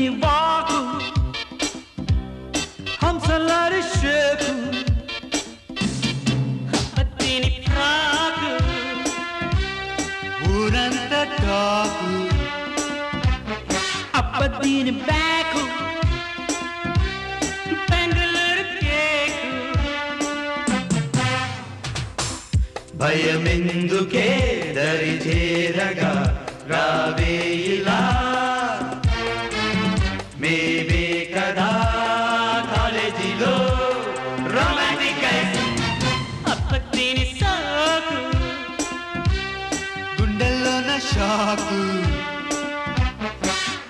అబ్బదీని walk హంసలారి shake అబ్బదీని frock ఊరంత టాకు అబ్బదీని బ్యాకు బెంగళూరు కేకు భయమెందుకే దరి చేరగా రావే ఇలా మేవే కదా కాలేజీలో రొమాంటిక్ అబ్బదీని సాకు గుండెల్లోన షాకు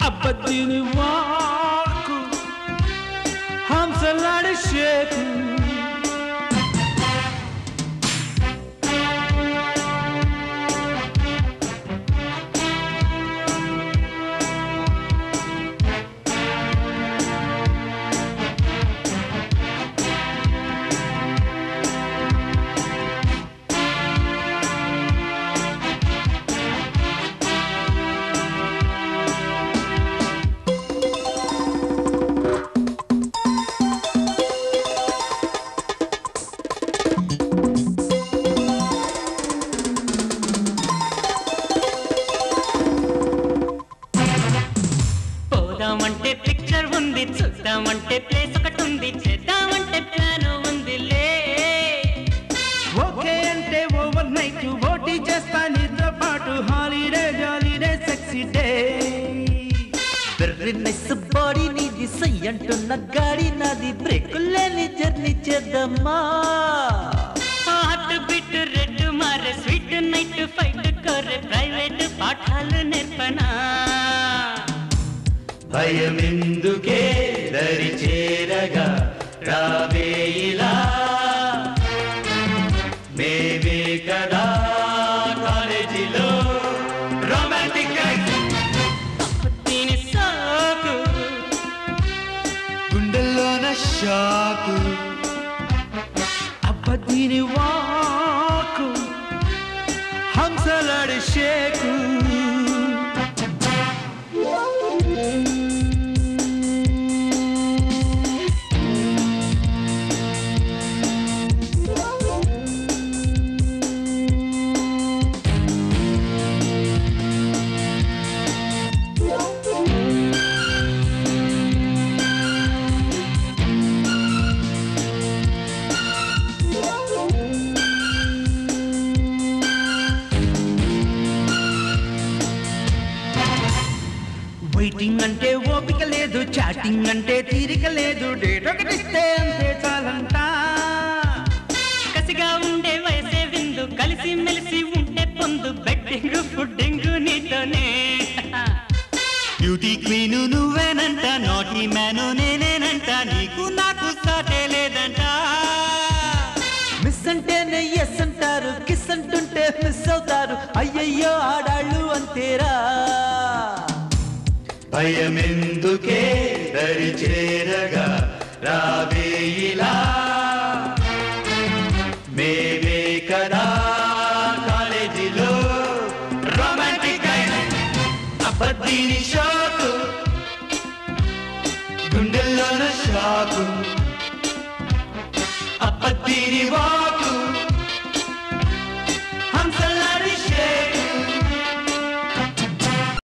అబ్బదీని వాకు హంసలాడి షేకు చూద్దామంటే పిక్చర్ ఉంది చూద్దామంటే ప్లేస్ ఒకటి ఉంది చేద్దామంటే ప్లాన్ ఉందిలే ఓకే అంటే ఓవర్ నైట్ ఓటీ చేస్తా నీతో పాటు holiday jolly day sexy day very nice body నీది సై అంటున్న గాడి నాది బ్రేక్ లేని జర్నీ చేద్దామా హార్ట్ బీట్ రెడ్ మారే స్వీట్ నైట్ ఫైట్ కోరే ప్రైవేట్ పాఠాలు నేర్పనా భయమెందుకే దరి చేరగా రావే ఇలా మేవే కదా కాలేజీలో రొమాంటిక్ అబ్బదీని సాకు గుండెల్లోన షాకు అబ్బదీని వాకు హంసలాడి షేకు వెయిటింగ్ అంటే ఓపిక లేదు చాటింగ్ అంటే తీరిక లేదు డేట్ ఒకటిస్తే అంతే చాలంట కసిగా ఉండే వయసే విందు కలిసి మెలిసి ఉంటే పొందు బెట్టింగ్ ఫుడ్డింగ్ నీతోనే బ్యూటీ క్వీను నువ్వేనంట నాటీ మ్యాను నేనేనంట నీకు నాకు సాటే లేదంట మిస్ అంటేనే ఎస్ అంటారు కిస్ అంటుంటే మిస్ అవుతారు అయ్యయ్యో ఆడాళ్ళు అంతేరా భయమెందుకే దరి చేరగా రావే ఇలా మేవే కదా కాలేజీలో రొమాంటిక్ అబ్బదీని షాకు గుండెల్లోన షాకు అబ్బదీని వా